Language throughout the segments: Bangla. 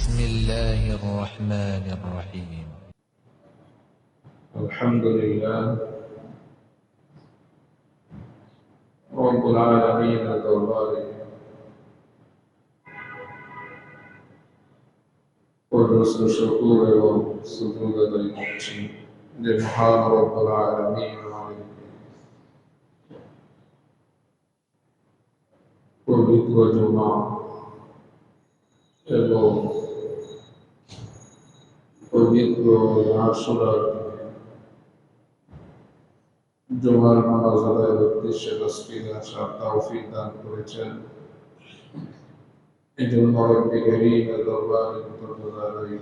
بسم الله الرحمن الرحيم. الحمد لله رب العالمين দরবারে পরস্ত শুকর এবং সুজুদ আদায় করছি যে মহান রব্বুল আলামিন আমাদেরকে পবিত্র জুমা এবং পবিত্র আশুরার জুমার নামাজ আদায়ের উদ্দেশ্যে মসজিদে আসার তৌফিক দান করেছেন। এজন্য রব্বি কারীমের দরবারে কৃতজ্ঞতা আদায়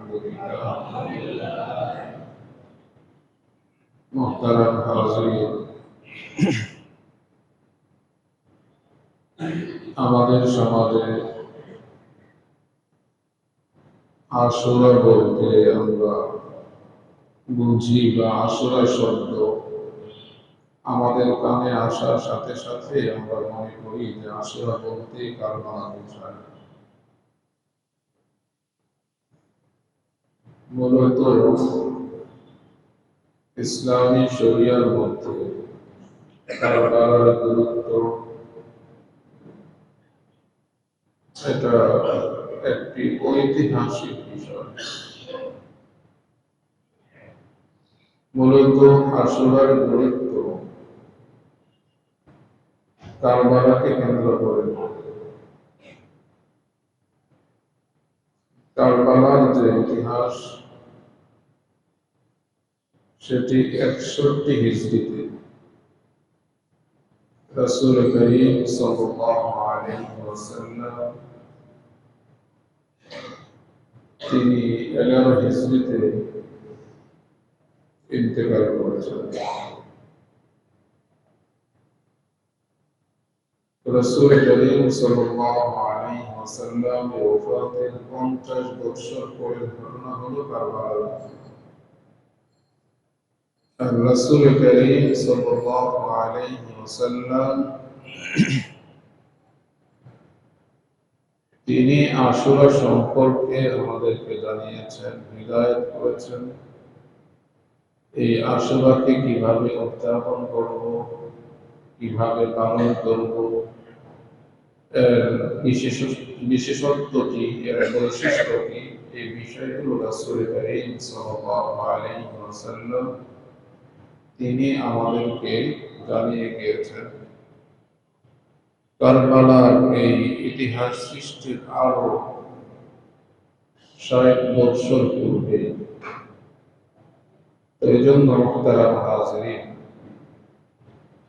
করি। আলহামদুলিল্লাহ। মুহতারাম হাজিরিন, আমাদের সমাজে আশুরা বলতে আমরা বুঝি বা আশুরা শব্দ আমাদের কানে আসার সাথে সাথে আমরা মনে করি যে আশুরা বলতে কারবালা বোঝায়। মূলত ইসলামী শরিয়ার মধ্যে কারবালার গুরুত্ব এটা একটি ঐতিহাসিক বিষয়। মূলত আশুরার গুরুত্ব কারবালাকে কেন্দ্র করে। কারবালার যে ইতিহাস সেটি 61 হিজরিতে রাসূল করিম সাল্লাল্লাহু আলাইহি ওয়াসাল্লাম তিনি 11 হিজরিতে ইন্তেকাল করেছেন। রাসূল করিম সাল্লাল্লাহু আলাইহি ওয়াসাল্লাম ওফাতের 50 বছর পরের ঘটনা হলো কারবালার। আর রাসূল করিম সাল্লাল্লাহু আলাইহি ওয়াসাল্লাম তিনি আশুরা সম্পর্কে আমাদেরকে জানিয়েছেন, হিদায়াত করেছেন। এই আশুরাকে কিভাবে উদযাপন করব, কিভাবে পালন করব, এর বিশেষত্ব কি, এর বৈশিষ্ট্য কি, এই বিষয়গুলো রাসূল করিম সাল্লাল্লাহু আলাইহি ওয়াসাল্লাম তিনি আমাদেরকে জানিয়ে গিয়েছেন। কারবালার এই ইতিহাস সৃষ্টির আরো 60 বছর পূর্বে। এই জন্য মুহতারাম হাজিরিন,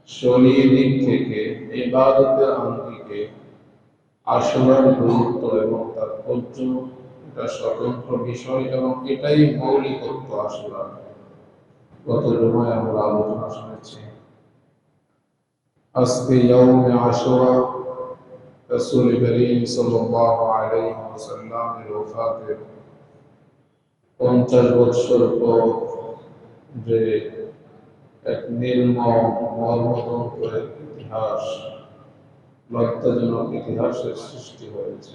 শরীয়ী দিক থেকে ইবাদতের আঙ্গিকে আশুরার গুরুত্ব এবং তাৎপর্য এটা স্বতন্ত্র বিষয় এবং এটাই মৌলিকত্ব আশুরা। গত জুমায় আমরা আলোচনা শুনেছি। আজকে ইয়াউমে আশুরা রাসূল করিম সাল্লাল্লাহু আলাইহি ওয়াসাল্লামের ওফাতের 50 বছর পর যে এক নির্মম মর্মন্তুদ ইতিহাস, লজ্জাজনক ইতিহাসের সৃষ্টি হয়েছে।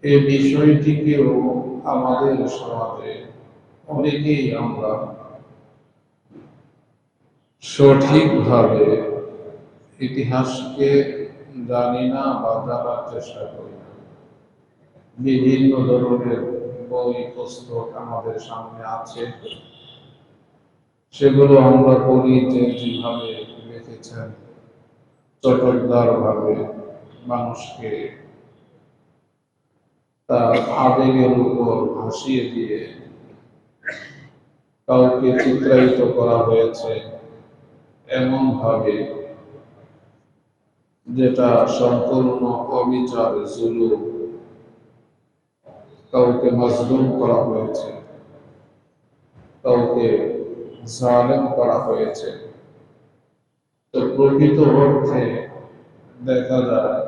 এই বিষয়টিকেও আমাদের সমাজে অনেকেই আমরা সঠিকভাবে ইতিহাসকে জানি না বা জানার চেষ্টা করি না। বিভিন্ন ধরনের বই পুস্তক আমাদের সামনে আছে, সেগুলো আমরা পড়ি যে যেভাবে লিখেছেন চটকদার ভাবে মানুষকে তার আবেগের উপর ভাসিয়ে দিয়ে কাউকে চিত্রায়িত করা হয়েছে এমন ভাবে যেটা সম্পূর্ণ অবিচার, জুলুম। কাউকে মাজলুম করা হয়েছে, কাউকে জালেম করা হয়েছে। তো প্রকৃত অর্থে দেখা যায়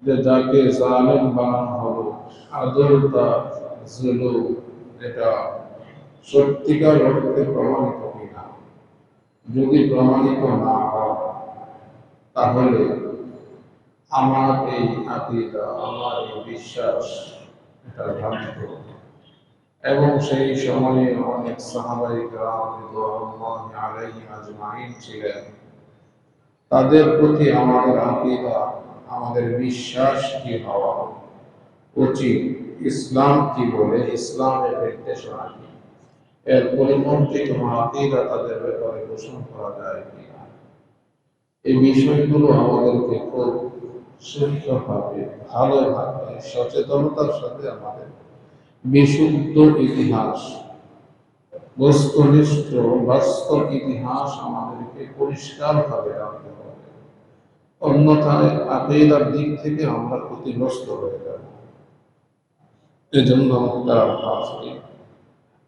যে যাকে জালেম বানানো হলো আদৌ তার জুলুম এটা সত্যিকার অর্থে প্রমাণিত কিনা। যদি প্রমাণিত না হয় তাহলে আমার এই আকীদা, আমার এই বিশ্বাস, এটা ভ্রান্ত। এবং সেই সময়ে অনেক সাহাবায়ে কেরাম রিদওয়ানুল্লাহি আলাইহিম আজমাইন ছিলেন। তাদের প্রতি আমাদের আকীদা, আমাদের বিশ্বাস কি হওয়া উচিত, ইসলাম কি বলে, ইসলামের নির্দেশনা কি, এর পরিপন্থী কোনো আকীদা তাদের ব্যাপারে পোষণ করা যায় কিনা, এই বিষয়গুলো আমাদেরকে খুব সুন্দরভাবে, ভালোভাবে, সচেতনতার সাথে আমাদের বিশুদ্ধ ইতিহাস, বস্তুনিষ্ঠ বাস্তব ইতিহাস আমাদেরকে পরিষ্কারভাবে রাখতে হবে। অন্যথায় আকীদার দিক থেকে আমরা ক্ষতিগ্রস্ত হয়ে যাব। এজন্য তারা ভাবছে,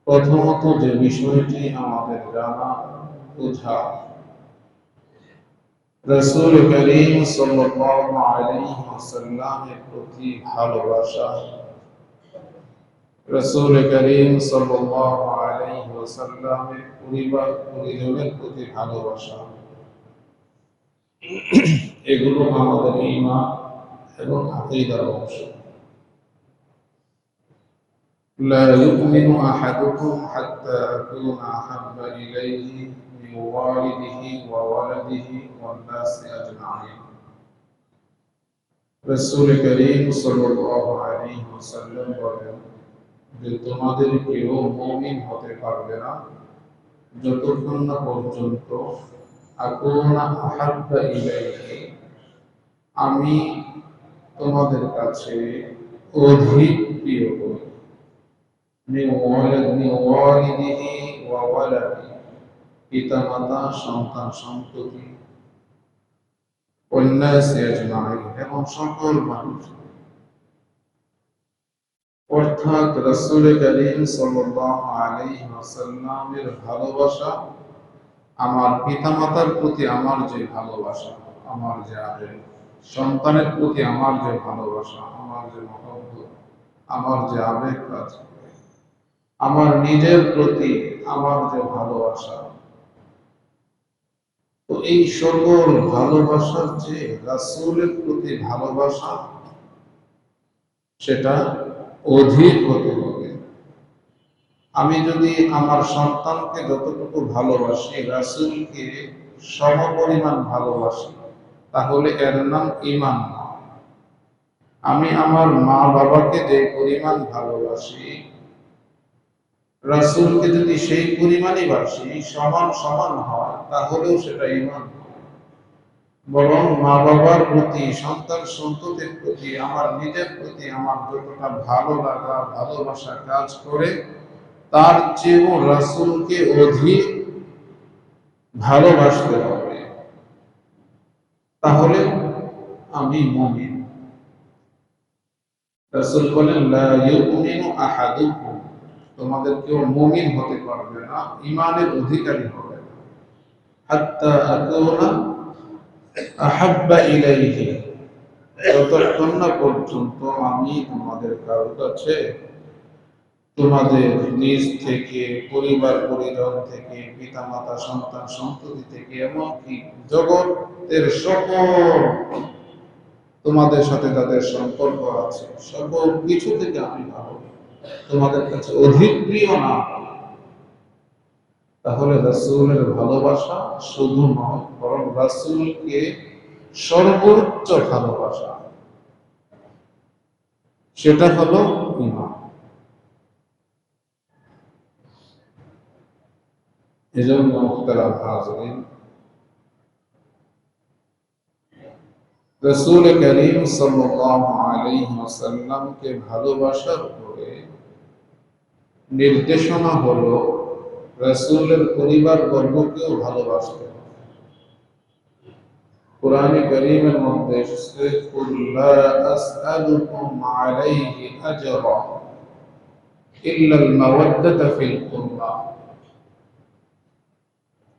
প্রথমত যে বিষয়টি আমাদের জানা বোঝা, রাসূল করিম সাল্লাল্লাহু আলাইহি ওয়াসাল্লামের প্রতি ভালোবাসা, রাসূল করিম সাল্লাল্লাহু আলাইহি ওয়াসাল্লামের পরিবার পরিজনের প্রতি ভালোবাসা, এগুলো আমাদের ঈমান এবং আকীদার অংশ। لا يؤمن أحدكم حتى أكون أحب إليه من والده وولده والناس أجمعين। রাসূল করিম সাল্লাল্লাহু আলাইহি ওয়াসাল্লাম বলেন যে তোমাদের কেউ মুমিন হতে পারবে না যতক্ষণ না পর্যন্ত আকুনা আহাব্বা ইলাইহি, আমি তোমাদের কাছে অধিক প্রিয় হই, মিন ওয়ালিদিহি ওয়া ওয়ালাদি, পিতা মাতা সন্তান সন্ততি, ওয়ান্নাস আজমাইন, এবং সকল মানুষ। অর্থাৎ রাসূল করিম সাল্লাল্লাহু আলাইহি ওয়াসাল্লামের ভালোবাসা, আমার পিতামাতার প্রতি আমার যে ভালোবাসা, আমার যে আবেগ, সন্তানের প্রতি আমার যে ভালোবাসা, আমার যে মহব্বত, আমার যে আবেগ কাজ করে, আমার নিজের প্রতি আমার যে ভালোবাসা, তো এই সকল ভালোবাসার যে রাসূলের প্রতি ভালোবাসা, সেটা অধিক হতে হবে। আমি যদি আমার সন্তানকে যতটুকু ভালোবাসি, রাসূলকে সমপরিমাণ ভালোবাসি, তাহলে এর নাম ঈমান নয়। আমি আমার মা বাবাকে যে পরিমাণ ভালোবাসি, রাসূলকে যদি সেই পরিমাণই বাসি, সমান সমান হয়, তাহলেও সেটা ঈমান নয়। বরং মা বাবার প্রতি, সন্তান সন্ততির প্রতি, আমার নিজের প্রতি আমার যতটা ভালো লাগা, ভালোবাসা কাজ করে, তার চেয়েও রাসূলকে অধিক ভালোবাসতে হবে, তাহলে আমি মুমিন। রাসূল বলেন, লা ইউমিনু আহাদুকুম, তোমাদের কেউ মুমিন হতে পারবে না, ঈমানের অধিকারী হবে না, হাত্তা আকুনা আহাব্বা ইলাইহি, যতক্ষণ না পর্যন্ত আমি তোমাদের কারো কাছে, তোমাদের নিজ থেকে, পরিবার পরিজন থেকে, পিতা মাতা সন্তান সন্ততি থেকে, এমনকি জগতের সকল তোমাদের সাথে তাদের সম্পর্ক আছে, সকল কিছু থেকে আমি ভালো, তোমাদের কাছে অধিক প্রিয় না, তাহলে রাসূলের ভালোবাসা শুধু নয়, বরং রাসূলকে সর্বোচ্চ ভালোবাসা, সেটা হলো ঈমান। এজন্য মুহতারাম হাজিরিন, রাসূল করিম সাল্লাল্লাহু আলাইহি ওয়াসাল্লামকে ভালোবাসার উপরে নির্দেশনা হলো রাসূলের পরিবার বর্গকেও ভালোবাসতে হবে। কোরআনে কারীমের মধ্যে এসেছে, কুল লা আসআলুকুম আলাইহি আজরা ইল্লাল মাওয়াদ্দাতা ফিল কুরবা।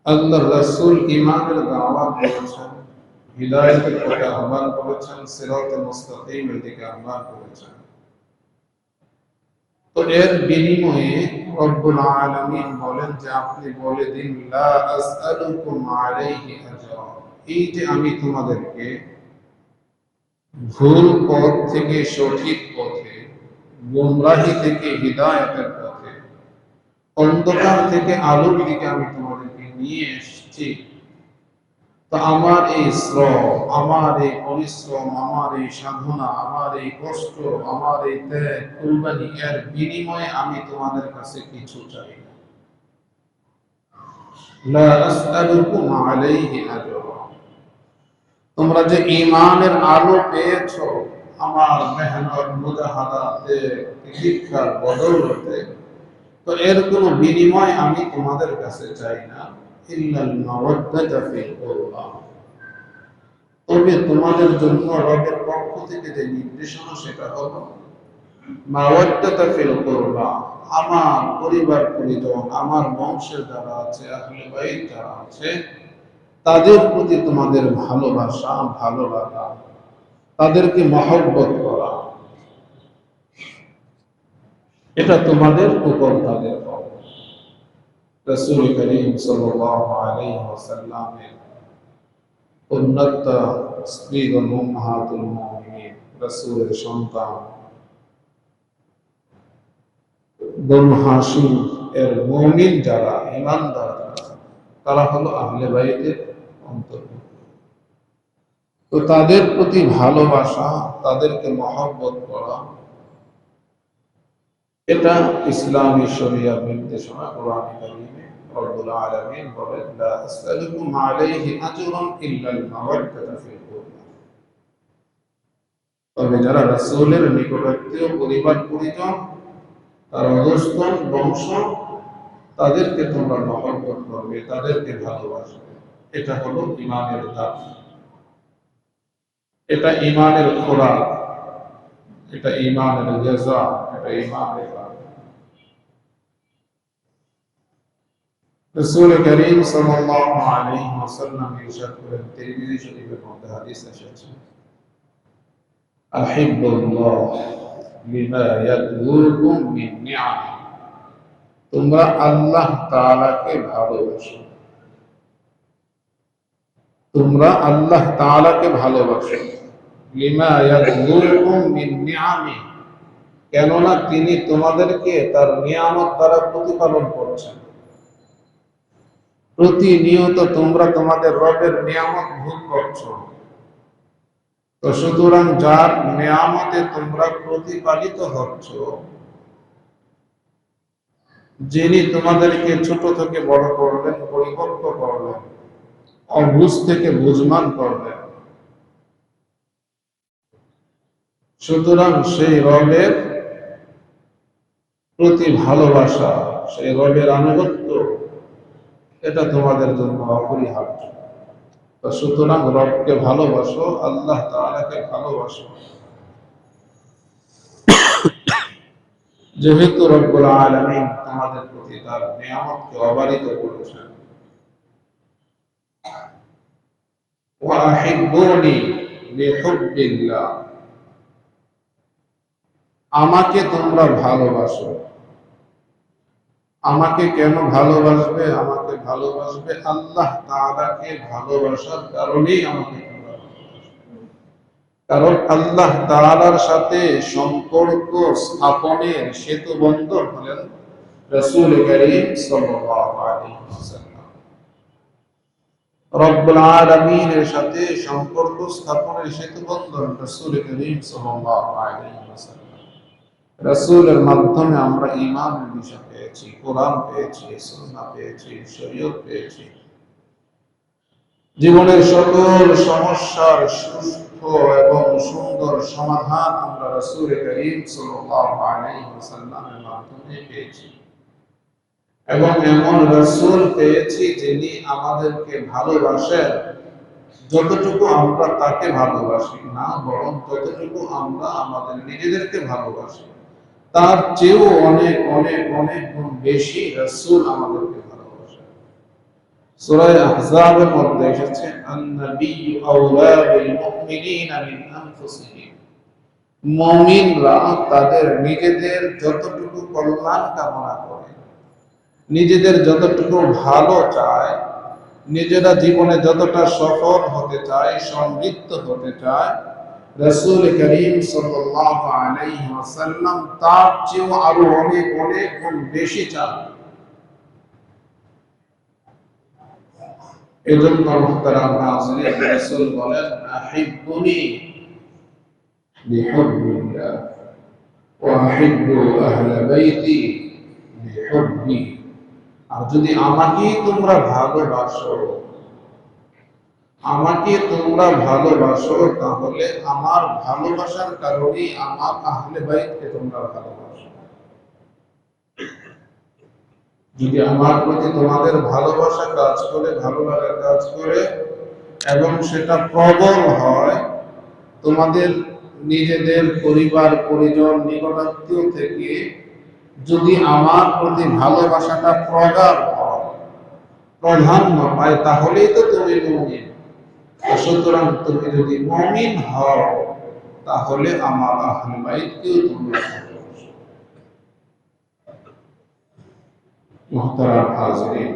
আল্লাহর রাসূল ঈমানের দাওয়াত দিয়েছেন, হিদায়াতের পথে আহ্বান করেছেন, সিরাতে মুস্তাকিমের দিকে আহ্বান করেছেন। তো এর বিনিময়ে রব্বুল আলামিন বলেন যে আপনি বলে দিন, লা আসআলুকুম আলাইহি আজরা, এই যে আমি তোমাদেরকে ভুল পথ থেকে সঠিক পথে, গুমরাহি থেকে হিদায়াতের পথে, অন্ধকার থেকে আলোর দিকে আমি তোমাদেরকে নিয়ে এসেছি। তো আমার এই শ্রম, আমার এই পরিশ্রম, আমার এই সাধনা, আমার এই কষ্ট, আমার এই ত্যাগ কুরবানি, এর বিনিময়ে আমি তোমাদের কাছে কিছু চাই না। লা আসআলুকুম আলাইহি আজরা। তোমরা যে ঈমানের আলো পেয়েছো আমার মেহনত মুজাহাদাতে, শিক্ষার বদৌলতে, তো এর কোনো বিনিময় আমি তোমাদের কাছে চাই না। ইল্লাল মাওয়াদ্দাতা ফিল কুরবা। তবে তোমাদের জন্য রবের পক্ষ থেকে যে নির্দেশনা সেটা হলো মাওয়াদ্দাতা ফিল কুরবা। আমার পরিবার পরিজন, আমার বংশের যারা আছে, আহলে বাইত যারা আছে, তাদের প্রতি তোমাদের ভালোবাসা, ভালো লাগা, তাদেরকে মহব্বত করা, এটা তোমাদের উপর তাদের হক। রাসূল করিম সাল্লাল্লাহু আলাইহি ওয়াসাল্লামের উন্নত স্ত্রীগণ উম্মাহাতুল মুমিনিন, রাসূলের সন্তান বনু হাশিম এর মুমিন যারা, ঈমানদার যারা, তারা হলো আহলে বাইতের অন্তর্ভুক্ত। তো তাদের প্রতি ভালোবাসা, তাদেরকে মহব্বত করা, এটা ইসলামী শরিয়ার নির্দেশনা। কোরআন কারীমে রব্বুল আলামিন বলেন, লা আসআলুকুম আলাইহি আজরান ইল্লাল মাওয়াদ্দাতা ফিল কুরবা। তবে যারা রাসূলের নিকটাত্মীয়, পরিবার পরিজন, তার অধস্তন বংশ, তাদেরকে তোমরা মহব্বত করবে, তাদেরকে ভালোবাসবে। এটা হলো ঈমানের দাবি, এটা ঈমানের খোরাক, এটা ঈমানের গিজা, এটা ঈমানের দাবি। রাসূল করিম সাল্লাল্লাহু আলাইহি ওয়াসাল্লাম ইরশাদ করেন, তিরমিজি শরীফের মধ্যে হাদিস এসেছে, আহিব্বুল্লাহ লিমা ইয়াদুকুম মিন নি'আম। তোমরা আল্লাহ তাআলাকে ভালোবাসো, তোমরা আল্লাহ তাআলাকে ভালোবাসো, লিমা ইয়াদুকুম মিন নি'আমি, কেননা তিনি তোমাদেরকে তার নিয়ামত দ্বারা প্রতিপালন করছেন। প্রতিনিয়ত তোমরা তোমাদের রবের নিয়ামত ভোগ করছো। তো সুতরাং যার নিয়ামতে তোমরা প্রতিপালিত হচ্ছ, যিনি তোমাদেরকে ছোট থেকে বড় করলেন, পরিপক্ব করলেন, অবুঝ থেকে বুঝমান করলেন, সুতরাং সেই রবের প্রতি ভালোবাসা, সেই রবের আনুগত্য, এটা তোমাদের জন্য অপরিহার্য। তো সুতরাং রবকে ভালোবাসো, আল্লাহ তাআলাকে ভালোবাসো। যেহেতু রব্বুল আলামিন তোমাদের প্রতি তার নিয়ামতকে অবারিত করেছেন। ওয়া আহিব্বুনি বিহুব্বিল্লাহ, আমাকে তোমরা ভালোবাসো। আমাকে কেন ভালোবাসবে? আমাকে ভালোবাসবে আল্লাহ তাআলাকে ভালোবাসার কারণেই আমাকে তোমরা ভালোবাসবে। কারণ আল্লাহ তাআলার সাথে সম্পর্ক স্থাপনের সেতু বন্ধন হলেন রাসূল করিম সাল্লাল্লাহু আলাইহি ওয়াসাল্লাম। রব্বুল আলামিনের সাথে সম্পর্ক স্থাপনের সেতু বন্ধন রাসূল করিম সাল্লাল্লাহু আলাইহি ওয়াসাল্লাম। রাসূলের মাধ্যমে আমরা ঈমানের দিশা পেয়েছি, কোরআন পেয়েছি, সুন্নাহ পেয়েছি, শরীয়ত পেয়েছি। জীবনের সকল সমস্যার সুস্থ এবং সুন্দর সমাধান আমরা রাসূল করিম সাল্লাল্লাহু আলাইহি ওয়াসাল্লামের মাধ্যমে পেয়েছি। এবং এমন রাসূল পেয়েছি যিনি আমাদেরকে ভালোবাসেন যতটুকু আমরা তাকে ভালোবাসি না, বরং ততটুকু আমরা আমাদের নিজেদেরকে ভালোবাসি, তার চেয়েও অনেক অনেক অনেক গুণ বেশি রাসূল আমাদেরকে ভালোবাসেন। সূরা আহজাবের মধ্যে এসেছে, আন-নাবিয়্যু আওলা বিল মুমিনিনা মিন আনফুসিহিম। মুমিনরা তাদের নিজেদের যতটুকু কল্যাণ কামনা করে, নিজেদের যতটুকু ভালো চায়, নিজেরা জীবনে যতটা সফল হতে চায়, সমৃদ্ধ হতে চায়, রাসূল করিম সাল্লাল্লাহু আলাইহি ওয়াসাল্লাম তার চেয়েও আরো অনেক অনেক গুণ বেশি চান। এজন্য মুহতারাম হাজিরিন, রাসূল বলেন আহিব্বুনি বিহুব্বিল্লাহ ওয়া আহিব্বু আহলা বাইতি বিহুব্বি। আর যদি আমাকে তোমরা ভালোবাসো, আমাকে তোমরা ভালোবাসো, তাহলে আমার ভালোবাসার কারণে আমার আহলে বাইতকে তোমরা ভালোবাসো। যদি আমার প্রতি তোমাদের ভালোবাসা কাজ করে, ভালো লাগা কাজ করে, এবং সেটা প্রবল হয়, তোমাদের নিজেদের পরিবার পরিজন নিকটাত্মীয় থেকে যদি আমার প্রতি ভালোবাসাটা প্রগাঢ় হয়, প্রাধান্য পায়, তাহলেই তো তুমি মুমিন। সুতরাং তুমি যদি মুমিন হও, তাহলে আমার আহলে বাইতকেও তোমরা ভালোবাসো। মুহতারাম হাজিরিন,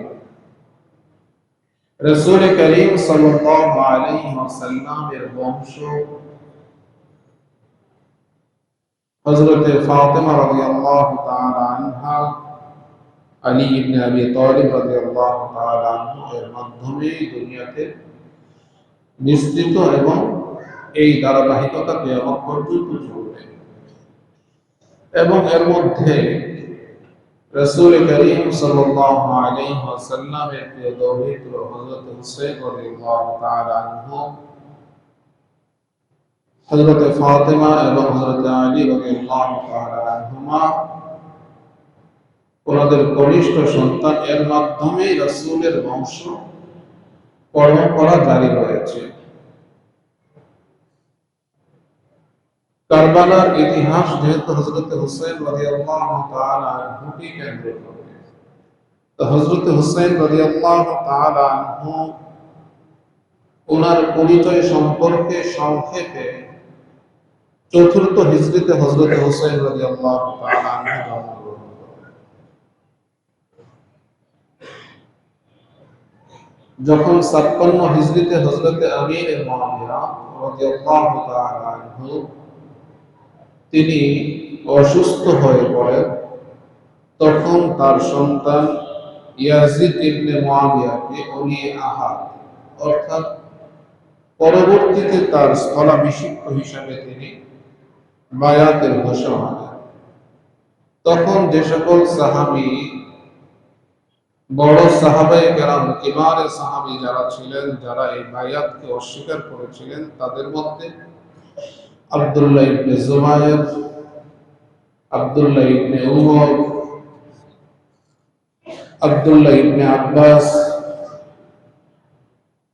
রাসূল করিম সাল্লাল্লাহু আলাইহি ওয়াসাল্লামের বংশ হযরত ফাতিমা রাদিয়াল্লাহু তাআলা আনহা, আলী ইবনে আবি তালিব রাদিয়াল্লাহু তাআলা আনহু এর মাধ্যমে দুনিয়াতে বিস্তৃত, এবং এই ধারাবাহিকতা কিয়ামত পর্যন্ত চলবে। এবং এর মধ্যে রাসূল করিম সাল্লাল্লাহু আলাইহি ওয়াসাল্লামের প্রিয় দৌহিত্র হযরত হুসাইন রাদিয়াল্লাহু তাআলা আনহু, হযরত ফাতিমা এবং হযরত আলী রাদিয়াল্লাহু তাআলা আনহুমা ওনাদের কনিষ্ঠ সন্তান, এর মাধ্যমে রাসূলের বংশ পরম্পরা জারি রয়েছে। কারবালার ইতিহাস যেহেতু হযরত হুসাইন রাদিয়াল্লাহু তাআলা আনহুকে কেন্দ্র করে, তো হযরত হুসাইন রাদিয়াল্লাহু তাআলা আনহু ওনার পরিচয় সম্পর্কে সংক্ষেপে ৪র্থ হিজরিতে হযরত হুসাইন রাদিয়াল্লাহু তাআলা আনহু জন্মগ্রহণ করেন। যখন ৫৬ হিজরিতে হযরত আমির মুআবিয়া রাদিয়াল্লাহু তাআলা আনহু তিনি অসুস্থ হয়ে পড়েন, তখন তার সন্তান ইয়াজিদ ইবনে মুআবিয়াকে ওলি আহাদ, অর্থাৎ পরবর্তীতে তার স্থলাভিষিক্ত হিসাবে তিনি বায়াতের ঘোষণা দেন। তখন যে সকল সাহাবী, বড় সাহাবায়ে কেরাম, কিবারে সাহাবী যারা ছিলেন, যারা এই বায়াতকে অস্বীকার করেছিলেন, তাদের মধ্যে আব্দুল্লাহ ইবনে জুবায়ের, আব্দুল্লাহ ইবনে উমর, আব্দুল্লাহ ইবনে আব্বাস,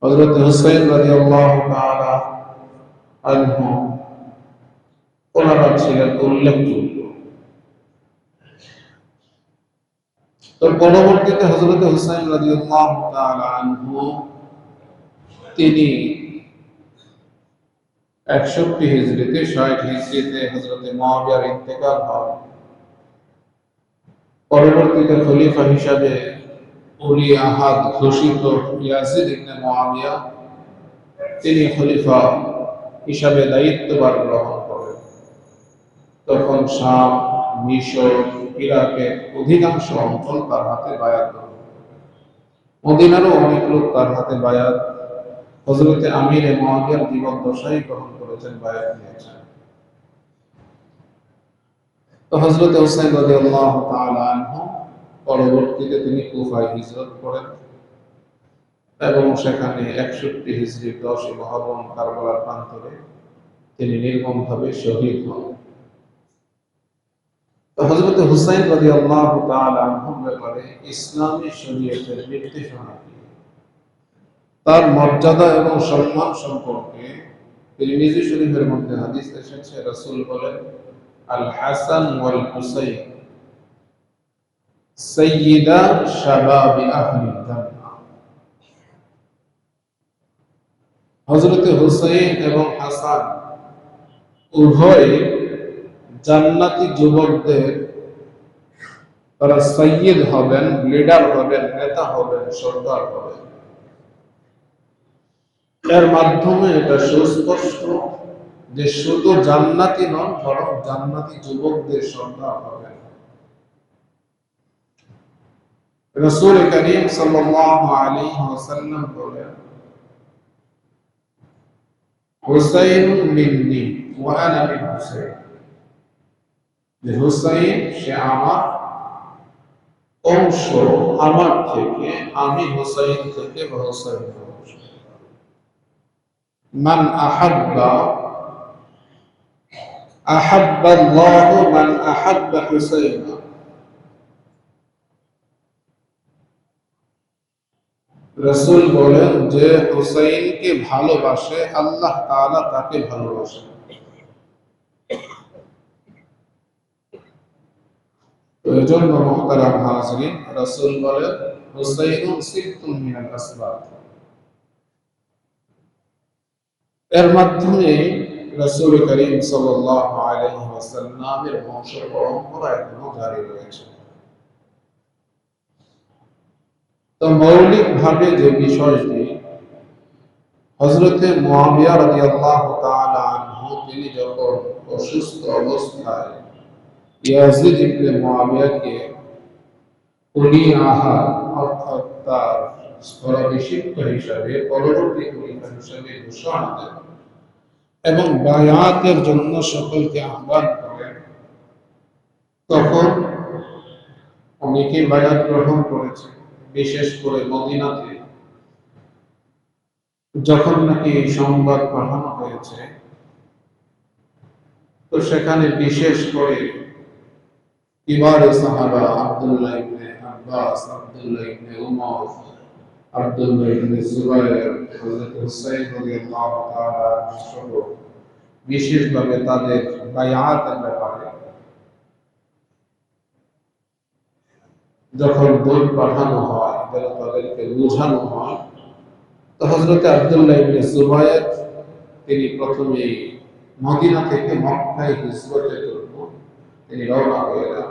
হযরত হুসাইন রাদিয়াল্লাহু তাআলা আনহু, ওনারা ছিলেন উল্লেখযোগ্য। তো পরবর্তীতে হযরত হুসাইন রাদিয়াল্লাহু তাআলা আনহু তিনি ৬১ হিজরিতে, ৬০ হিজরিতে হযরত মুআবিয়ার ইন্তেকাল হয়। পরবর্তীতে খলিফা হিসাবে ওলি আহাদ ঘোষিত ইয়াজিদ ইবনে মুআবিয়া তিনি খলিফা হিসাবে দায়িত্বভার গ্রহণ করেন। তখন শাম, মিশর, ইরাকের অধিকাংশ অঞ্চল তার হাতে বায়াত গ্রহণ করে। মদিনারও অনেক লোক তার হাতে বায়াত হযরত আমির মুআবিয়ার জীবদ্দশায় গ্রহণ করেছেন, বায়াত নিয়েছেন। তো হযরত হুসাইন রাদিয়াল্লাহু তাআলা আনহু পরবর্তীতে তিনি কুফায় হিজরত করেন, এবং সেখানে ৬১ হিজরির ১০ মুহররম কারবালার প্রান্তরে তিনি নির্মমভাবে শহীদ হন। তো হযরত হুসাইন রাদিয়াল্লাহু তাআলা আনহুর ব্যাপারে ইসলামী শরীয়তের নির্দেশনা কি, তার মর্যাদা এবং সম্মান সম্পর্কে তিরমিজি শরীফের মধ্যে হাদিস এসেছে, রাসূল বলেন, আল হাসান ওয়াল হুসাইন সাইয়্যিদা শাবাবি আহলিল জান্নাহ। হযরত হুসাইন এবং হাসান উভয় জান্নাতি যুবকদের তারা সাইয়্যিদ হবেন, লিডার হবেন, নেতা হবেন, সর্দার হবেন। এর মাধ্যমে এটা সুস্পষ্ট যে শুধু জান্নাতি নন, বরং জান্নাতি যুবকদের সন্তান হবেন। রাসূল করিম সাল্লাল্লাহু আলাইহি ওয়াসাল্লাম বলেন, হুসাইন মিন্নি ওয়া আনা মিন হুসাইন, যে হুসাইন সে আমার অংশ, আমার থেকে, আমি হুসাইন থেকে বা হুসাইনের অংশ। মান আহাব্বা আহাব্বাল্লাহু মান আহাব্বা হুসাইনা, রাসূল বলেন যে হুসাইনকে ভালোবাসে আল্লাহ তাআলা তাকে ভালোবাসেন। তো এজন্য মুহতারাম হাজিরিন, রাসূল বলেন হুসাইনুন সিত্তুন মিনাল আসবাত। এর মাধ্যমে রাসূল করিম সাল্লাল্লাহু আলাইহি ওয়াসাল্লামের বংশ পরম্পরা এখনো জারি রয়েছে। তো মৌলিকভাবে যে বিষয়টি, হযরতে মুআবিয়া রাদিয়াল্লাহু তাআলা আনহু তিনি যখন অসুস্থ অবস্থায় ইয়াজিদ ইবনে মুআবিয়াকে কুলি আহাদ অর্থাৎ তার স্থলাভিষিক্ত হিসাবে পরবর্তী খলিফা হিসাবে ঘোষণা দেন এবং বায়াতের জন্য সকলকে আহ্বান করেন, তখন অনেকে বায়াত গ্রহণ করেছে। বিশেষ করে মদিনাতে যখন নাকি এই সংবাদ পাঠানো হয়েছে, তো সেখানে বিশেষ করে কিবারে সাহাবা আব্দুল্লাহ ইবনে আব্বাস, আব্দুল্লাহ ইবনে উমর, আব্দুল্লাহ ইবনে জুবায়ের, হযরত হুসাইন রাদিয়াল্লাহু তাআলা সহ বিশেষভাবে তাদের বায়াতের ব্যাপারে যখন দূত পাঠানো হয়, যেন তাদেরকে বোঝানো হয়, তো হযরত আব্দুল্লাহ ইবনে জুবায়ের তিনি প্রথমে মদিনা থেকে মক্কায় হিজরতের জন্য তিনি রওনা হয়ে যান।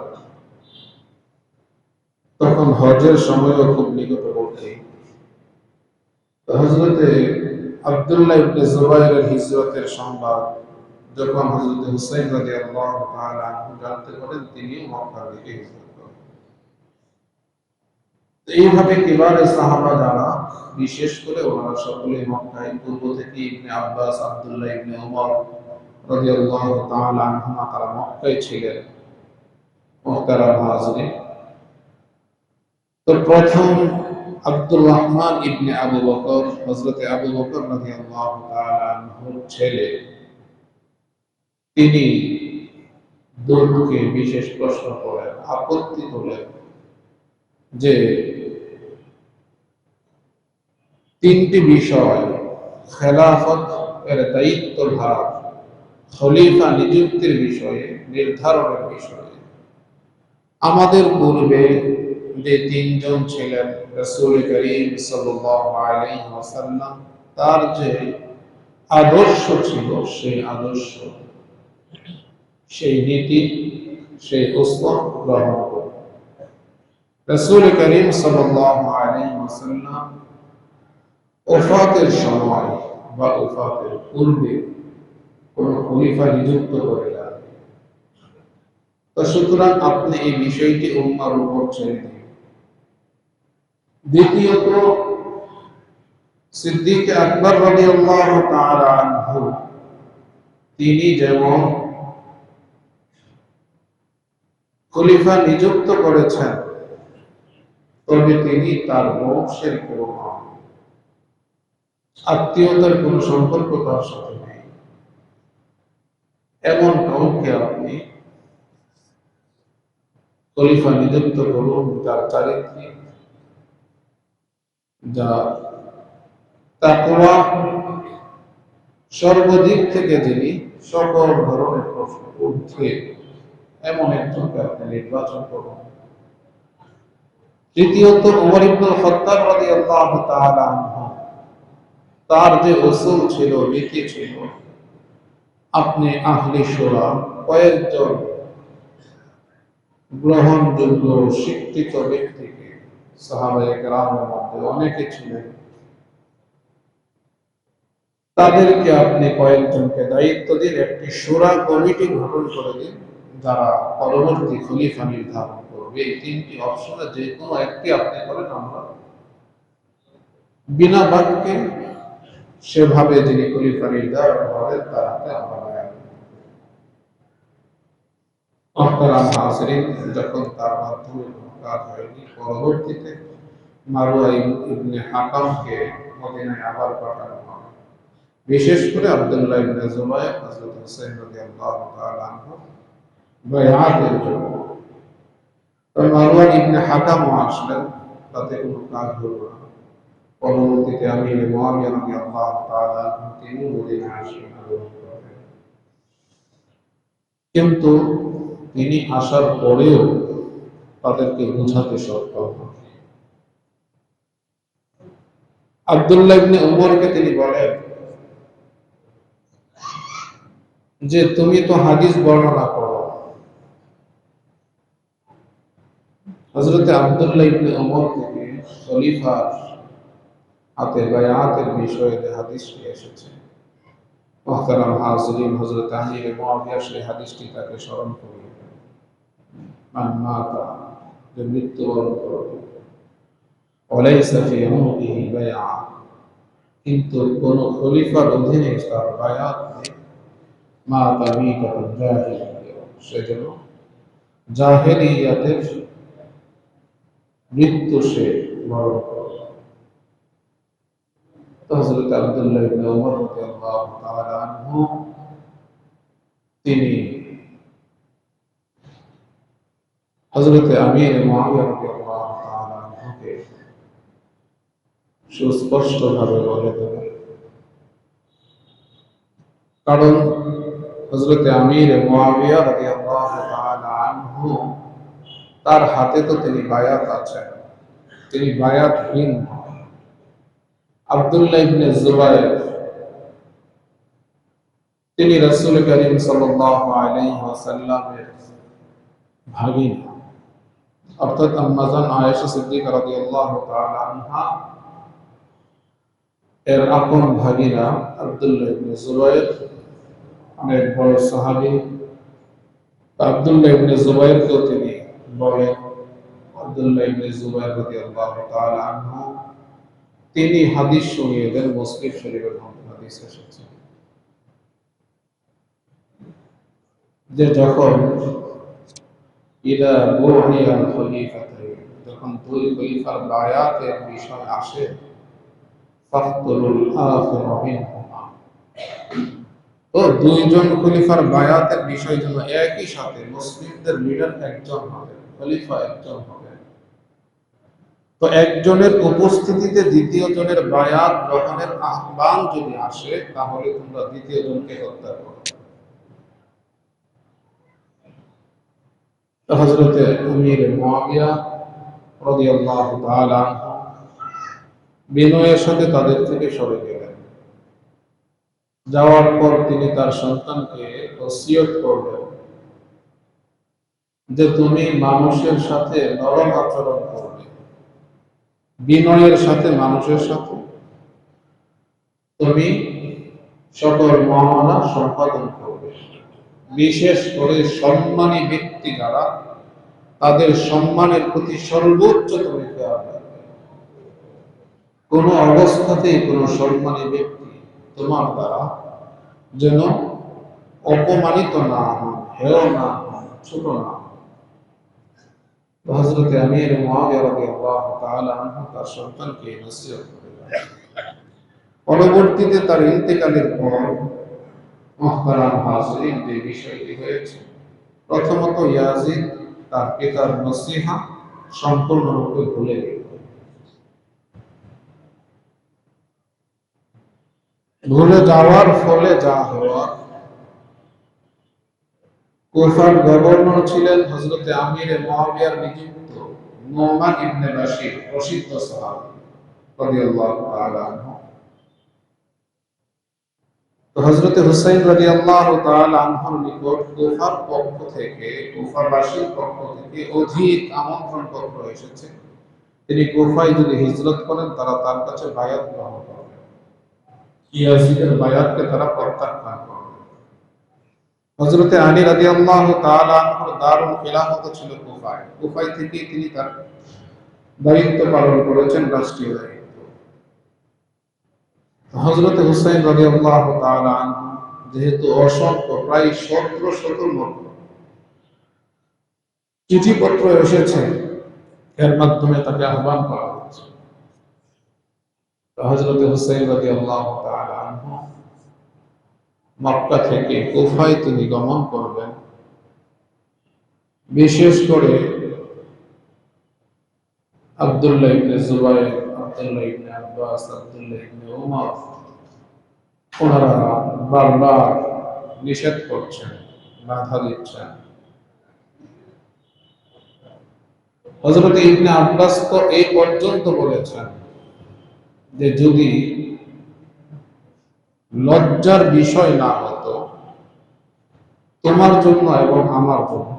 তখন হজের সময়ও খুব নিকটবর্তী। হযরতে আব্দুল্লাহ ইবনে জুবায়েরের হিজরতের সংবাদ যখন হযরত হুসাইন রাদিয়াল্লাহু তাআলা আনহু জানতে পারেন, তিনিও মক্কার দিকে হিজরত করেন। এইভাবে কিবারে সাহাবা যারা, বিশেষ করে ওনারা সকলে মক্কায় পূর্ব থেকে ইবনে আব্বাস, আব্দুল্লাহ ইবনে উমর রাদিয়াল্লাহু তাআলা আনহুমা তারা মক্কায় ছিলেন। মুহতারাম হাজিরিন, তো প্রথম আব্দুর রহমান ইবনে আবু বকর, হযরতে আবু বকর রাদিয়াল্লাহু তাআলা আনহুর ছেলে, তিনি দূতকে বিশেষ প্রশ্ন করেন, আপত্তি তোলেন যে তিনটি বিষয়, খেলাফত এর দায়িত্বভার, খলিফা নিযুক্তির বিষয়ে, নির্ধারণের বিষয়ে আমাদের পূর্বে যে তিনজন ছিলেন রাসূল করিম সাল্লাল্লাহু আলাইহি ওয়াসাল্লাম, তার যে আদর্শ ছিল, সেই আদর্শ, সেই নীতি, সেই উসওয়া গ্রহণ করব। রাসূল করিম সাল্লাল্লাহু আলাইহি ওয়াসাল্লাম ওফাতের সময় বা ওফাতের পূর্বে কোন খলিফা নিযুক্ত করে দেন। তো সুতরাং আপনি এই বিষয়টি উম্মার উপর ছেড়ে দিন। দ্বিতীয়ত, সিদ্দিক আকবর রাদিয়াল্লাহু তাআলা আনহু তিনি যেমন খলিফা নিযুক্ত করেছেন, তবে তিনি তার বংশের কেউ নন, আত্মীয়তার কোন সম্পর্ক তার সাথে নেই। এমন কাউকে আপনি খলিফা নিযুক্ত করুন যার চারিত্রিক, যার তাকওয়া সর্বদিক থেকে যিনি সকল ধরনের প্রশ্ন উঠে, এমন একজনকে আপনি নির্বাচন করুন। তৃতীয়ত, ওমর ইবনুল খাত্তাব রাদিয়াল্লাহু তাআলা আনহু, তার যে উসুল ছিল, নীতি ছিল, আপনি আহলে শুরা কয়েকজন গ্রহণযোগ্য শিক্ষিত ব্যক্তিকে, সাহাবায়ে কেরামের মধ্যে অনেকে ছিলেন, তাদেরকে আপনি কয়েকজনকে দায়িত্ব দিন, একটি শূরা কমিটি গঠন করে দিন যারা পরবর্তী খলিফা নির্ধারণ করবে। এই তিনটি অপশনে যে কোনো একটি আপনি করেন, আমরা বিনা বাক্যে সেভাবে যিনি খলিফা নির্ধারণ করেন তার হাতে আমরা বায়াত দেব। মুহতারাম হাজিরিন, যখন তার মাধ্যমে কোনো কাজ হয়নি, পরবর্তীতে মারওয়া ইবনে হাকামকে মদিনায় আবার পাঠানো হয়। বিশেষ করে আব্দুল্লাহ ইবনে জুবায়ের হযরত হুসাইন রাদিয়াল্লাহু তাআলা আনহু বায়াতের জন্য। তো মারওয়ান ইবনে হাকামও আসলেন, তাতে কোনো কাজ হলো না। পরবর্তীতে আমির মুআবিয়া রাদিয়াল্লাহু তাআলা আনহু তিনি মদিনায় আসেন আগমন করেন। কিন্তু তিনি আসার পরেও তাদেরকে বোঝাতে সক্ষম হন। আব্দুল্লাহ ইবনে উমরকে তিনি বলেন যে তুমি তো হাদিস বর্ণনা করো। হযরত আব্দুল্লাহ ইবনে উমর থেকে খলিফার হাতে বায়াতের বিষয়ে যে হাদিসটি এসেছে, মুহতারাম হাজিরিন, হযরত আমির মুআবিয়া সেই হাদিসটি তাকে স্মরণ করিয়ে দেন। মান মাতা, যে মৃত্যুবরণ করবে, ওয়ালাইসা ফি উমরিহি বায়আ, কিন্তু কোন খলিফার অধীনে তার বায়াত নেই, মা তাবিকাতুল জাহিলিয়্যাহ, সেজন্য জাহেলিয়াতের মৃত্যু সে বরণ করবে। তো হযরত আব্দুল্লাহ ইবনে উমর রাদিয়াল্লাহু তাআলা আনহু তিনি হযরত আমির মুআবিয়া রাদিয়াল্লাহু তাআলা আনহুকে সুস্পষ্টভাবে বলে দেবেন, কারণ হযরত আমির মুআবিয়া রাদিয়াল্লাহু তাআলা আনহু তার হাতে তো তিনি বায়াত আছেন, তিনি বায়াতহীন নন। আব্দুল্লাহ ইবনে জুবায়ের তিনি রাসূল করিম সাল্লাল্লাহু আলাইহি ওয়াসাল্লামের ভাগিনা, অর্থাৎ আম্মাজান আয়েশা সিদ্দিকা রাদিয়াল্লাহু তাআলা আনহা এর আপন ভাগিনা আব্দুল্লাহ ইবনে জুবায়ের অনেক বড় সাহাবী। আব্দুল্লাহ ইবনে জুবায়েরকেও তিনি বলেন, আব্দুল্লাহ ইবনে জুবায়ের রাদিয়াল্লাহু তাআলা আনহু তিনি হাদিস শুনিয়ে দেন, মুসলিম শরীফের মধ্যে হাদিস এসেছে যে যখন ইদা বুইয়াল খলিফাতাইন, যখন দুই খলিফার বায়াতের বিষয় আসে, ফাকতুলুল আখির মিনহুমা, তো দুইজন খলিফার বায়াতের বিষয় যেন একই সাথে মুসলিমদের লিডার একজন হবে, খলিফা একজন হবে। তো একজনের উপস্থিতিতে দ্বিতীয় জনের বায়াত গ্রহণের আহ্বান যদি আসে, তাহলে তোমরা দ্বিতীয় জনকে হত্যা করো। তো হযরতে আমির মুআবিয়া রাদিয়াল্লাহু তাআলা আনহু বিনয়ের সাথে তাদের থেকে সরে গেলেন। যাওয়ার পর তিনি তার সন্তানকে ওসিয়ত করলেন যে তুমি মানুষের সাথে নরম আচরণ করবে, বিনয়ের সাথে মানুষের সাথে তুমি সকল মামলা সম্পাদন করবে, বিশেষ করে সম্মানী ব্যক্তি যারা, তাদের সম্মানের প্রতি সর্বোচ্চ তুমি খেয়াল রাখবে। কোন অবস্থাতেই কোন সম্মানী ব্যক্তি তোমার দ্বারা যেন অপমানিত না হন, হেয় না হন, ছোট না হন। হযরত আমির মুআবিয়া রাদিয়াল্লাহু তাআলা আনহু তার সন্তানকে নসিহত করেন। পরবর্তীতে তার ইন্তেকালের পর মুহতারাম হাজিরিন যে বিষয়টি হয়েছে, প্রথমত ইয়াজিদ তার পিতার নসিহত সম্পূর্ণরূপে ভুলে গেল। ভুলে যাওয়ার ফলে যা হওয়ার, কুফার গভর্নর ছিলেন হযরত আমির মুআবিয়ার নিযুক্ত নোমান ইবনে বাশির, প্রসিদ্ধ সাহাবী রাদিয়াল্লাহু তাআলা আনহু। তো হযরত হুসাইন রাদিয়াল্লাহু তাআলা আনহুর নিকট কুফার পক্ষ থেকে, কুফাবাসীর পক্ষ থেকে অধিক আমন্ত্রণ পত্র এসেছে, তিনি কুফায় যদি হিজরত করেন তারা তার কাছে বায়াত গ্রহণ করবেন। ইয়াজিদের বায়াতকে তারা প্রত্যাখ্যান করবে। হযরতে আলী রাদিয়াল্লাহু তাআলা আনহুর দারুল খিলাফত ছিল কুফায়। কুফায় থেকে তিনি তার দায়িত্ব পালন করেছেন, রাষ্ট্রীয় দায়িত্ব। হযরতে হুসাইন রাদিয়াল্লাহু তাআলা আনহু যেহেতু অসংখ্য প্রায় 1700 মতো চিঠিপত্র এসেছে, এর মাধ্যমে তাকে আহ্বান করা হচ্ছে। হযরতে হুসাইন রাদিয়াল্লাহু তাআলা আনহু মক্কা থেকে কুফায় তিনি গমন করবেন। বিশেষ করে আব্দুল্লাহ ইবনে জুবাইর, আব্দুল্লাহ ইবনে আব্বাস, আব্দুল্লাহ ইবনে উমর, ওনারা বারবার নিষেধ করছেন, বাধা দিচ্ছেন। হযরত ইবনে আব্বাস তো এই পর্যন্ত বলেছেন যে যদি লজ্জার বিষয় না হতো তোমার জন্য এবং আমার জন্য,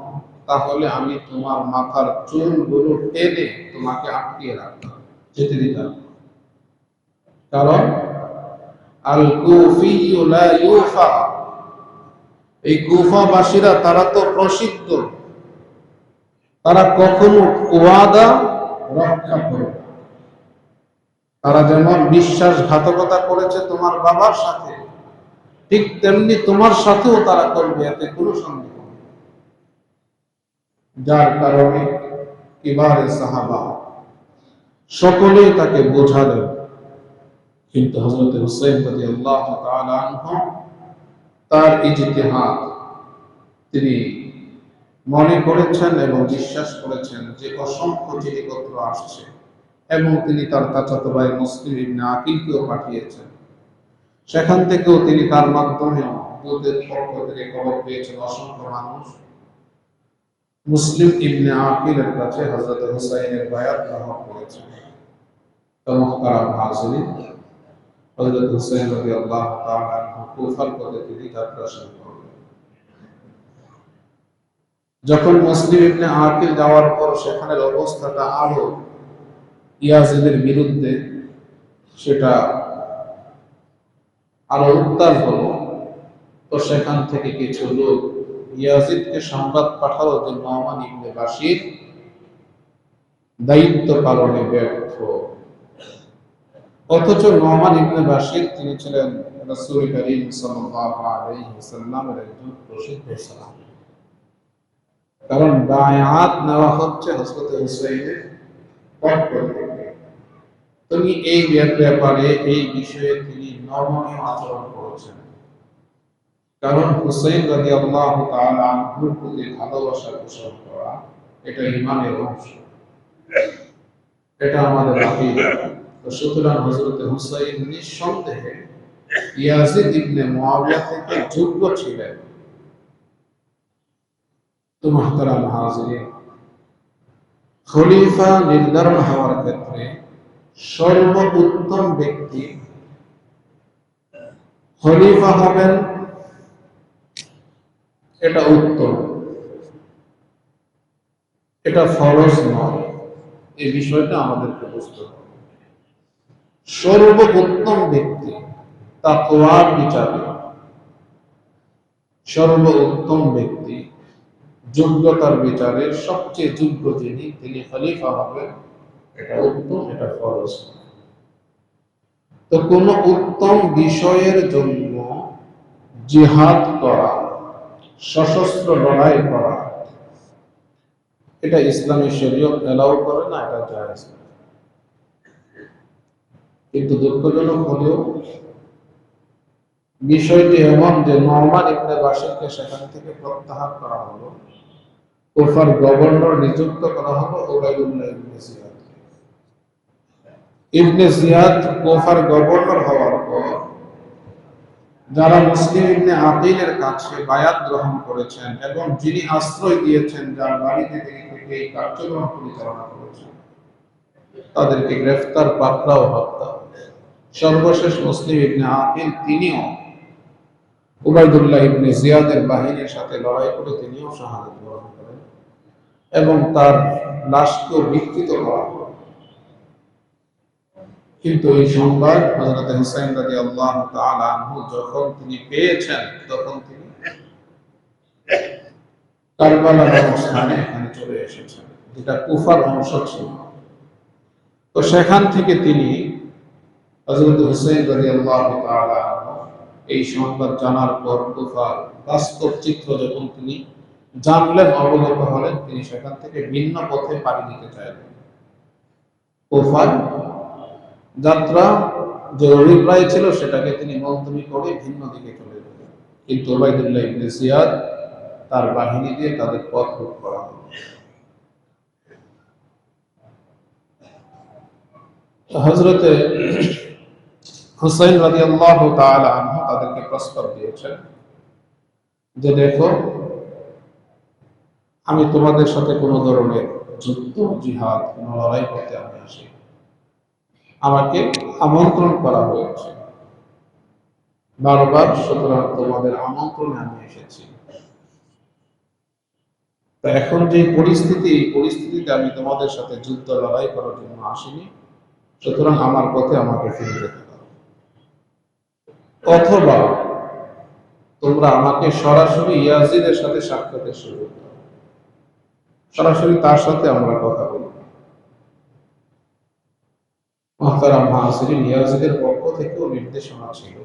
তাহলে আমি তোমার মাথার চুলগুলো টেনে তোমাকে আটকিয়ে রাখতাম, যেতে দিতাম। কারণ আল কুফিয়্যু লা ইউফা, এই কুফাবাসীরা তারা তো প্রসিদ্ধ, তারা কখনো ওয়াদা রক্ষা করে না। তারা যেমন বিশ্বাসঘাতকতা করেছে তোমার বাবার সাথে, ঠিক তেমনি তোমার সাথেও তারা করবে, এতে কোনো সন্দেহ নেই। যার কারণে কিবারে সাহাবা সকলেই তাকে বোঝালেন, কিন্তু হযরত হুসাইন রাদিয়াল্লাহু তাআলা আনহু তার ইজতিহাদ তিনি মনে করেছেন এবং বিশ্বাস করেছেন যে অসংখ্য চিঠিপত্র আসছে, এবং তিনি তার চাচাতো ভাই মুসলিম ইবনে আকিলকেও পাঠিয়েছেন। সেখান থেকেও তিনি তার মাধ্যমে দূতের পক্ষ থেকে খবর পেয়েছেন অসংখ্য মানুষ মুসলিম ইবনে আকিলের কাছে হযরত হুসাইনের বায়াত গ্রহণ করেছেন। তো মুহতারাম হাজিরিন, হযরত হুসাইন রাদিয়াল্লাহু তাআলা আনহু কুফার পথে তিনি যাত্রা শুরু করলেন। যখন মুসলিম ইবনে আকিল যাওয়ার পর সেখানের অবস্থাটা আরো ইয়াজিদের বিরুদ্ধে সেটা আরো উত্তাল হলো, তো সেখান থেকে কিছু লোক ইয়াজিদকে সংবাদ পাঠালো যে নোমান ইবনে বাশির দায়িত্ব পালনে ব্যর্থ। অথচ নোমান ইবনে বাশির তিনি ছিলেন রাসূল করিম সাল্লাল্লাহু আলাইহি ওয়াসাল্লামের একজন প্রসিদ্ধ সাহাবী। কারণ বায়াত নেওয়া হচ্ছে হযরত হুসাইনের পক্ষ থেকে। তিনি এই ব্যাপারে এই বিষয়ে তিনি নমনীয় আচরণ করেছেন। কারণ হুসাইন রাদিয়াল্লাহু তাআলা আনহুর প্রতি ভালোবাসা পোষণ করা এটা ঈমানের অংশ, এটা আমাদের আকীদা। তো সুতরাং হযরত হুসাইন নিঃসন্দেহে ইয়াজিদ ইবনে মুআবিয়া থেকে যোগ্য ছিলেন। তো মুহতারাম হাজিরিন, খলিফা নির্ধারণ হওয়ার ক্ষেত্রে সর্বোত্তম ব্যক্তি খলিফা হবেন, এটা উত্তম, এটা ফরজ নয়। এই বিষয়টা আমাদেরকে বুঝতে হবে। সর্বোত্তম ব্যক্তি তাকওয়ার বিচারে, সর্বোত্তম ব্যক্তি যোগ্যতার বিচারে সবচেয়ে যোগ্য যিনি, তিনি খলিফা হবেন, এটা উত্তম, এটা ফরজ। তো কোন উত্তম বিষয়ের জন্য জিহাদ করা, সশস্ত্র লড়াই করা, এটা ইসলামী শরীয়ত এলাও করে না, এটা জায়েজ না। কিন্তু দুঃখজনক হলেও বিষয়টি এমন যে নোমান ইবনে বাশিরকে সেখান থেকে প্রত্যাহার করা হলো, কুফার গভর্নর নিযুক্ত করা হলো উবাইদুল্লাহ ইবনে জিয়াদ। ইবনে জিয়াদ কুফার গভর্নর হওয়ার পর যারা মুসলিম ইবনে আকিলের কাছে বায়াত গ্রহণ করেছেন এবং যিনি আশ্রয় দিয়েছেন, যার বাড়িতে তিনি থেকে এই কার্যক্রম পরিচালনা করেছেন, তাদেরকে গ্রেফতার, পাকড়াও, হত্যা। সর্বশেষ মুসলিম ইবনে আকিল তিনিও উবাইদুল্লাহ ইবনে জিয়াদের বাহিনীর সাথে লড়াই করে তিনিও শাহাদাত বরণ করেন এবং তার লাশকেও বিকৃত করা হয়। কিন্তু এই সংবাদ হযরত হুসাইন রাদিয়াল্লাহু তাআলা আনহু যখন তিনি পেয়েছেন, তখন তিনি কারবালা নামক স্থানে এখানে চলে এসেছেন, যেটা কুফার অংশ ছিল। তো সেখান থেকে তিনি হযরত হুসাইন রাদিয়াল্লাহু তাআলা আনহু এই সংবাদ জানার পর কুফার বাস্তব চিত্র যখন তিনি জানলেন, অবগত হলেন, তিনি সেখান থেকে ভিন্ন পথে পাড়ি দিতে চাইলেন। কুফার যাত্রা যে অভিপ্রায় ছিল সেটাকে তিনি মুলতবি করে ভিন্ন দিকে চলে গেলেন, কিন্তু উবাইদুল্লাহ ইবনে জিয়াদ তার বাহিনী দিয়ে তাদের পথ রোধ করা হলো। হযরতে হুসাইন রাদিয়াল্লাহু তাআলা আনহু তাদেরকে প্রস্তাব দিয়েছেন যে, দেখো, আমি তোমাদের সাথে কোনো ধরনের যুদ্ধ, জিহাদ, কোনো লড়াই করতে আমি আসি, আমাকে আমন্ত্রণ করা হয়েছে বারবার, সুতরাং তোমাদের আমন্ত্রণে আমি এসেছি। তো এখন যে পরিস্থিতিতে আমি তোমাদের সাথে যুদ্ধ লড়াই করার জন্য আসিনি, সুতরাং আমার পথে আমাকে ফিরে যেতে দাও, অথবা তোমরা আমাকে সরাসরি ইয়াজিদের সাথে সাক্ষাতের সুযোগ দাও, সরাসরি তার সাথে আমরা কথা বলি। মুহতারাম হাজিরিন, ইয়াজিদের পক্ষ থেকেও নির্দেশনা ছিল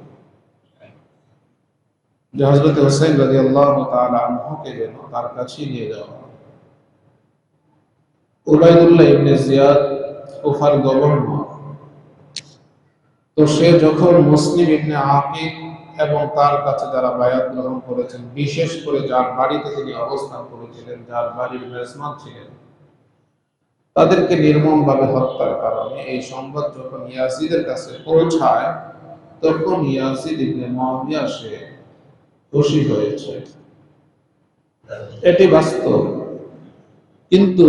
যে হযরত হুসাইন রাদিয়াল্লাহু তাআলা আনহুকে যেন তার কাছে নিয়ে যাওয়া হয়। উবাইদুল্লাহ ইবনে জিয়াদ কুফার গভর্নর, তো সে যখন মুসলিম ইবনে আকিল এবং তার কাছে যারা বায়াত গ্রহণ করেছেন, বিশেষ করে যার বাড়িতে তিনি অবস্থান করেছিলেন, যার বাড়ির মেজবান ছিলেন, তাদেরকে নির্মমভাবে হত্যার কারণে এই সংবাদ যখন ইয়াজিদের কাছে পৌঁছায়, তখন ইয়াজিদ ইবনে মুআবিয়া সে খুশি হয়েছে, এটি বাস্তব। কিন্তু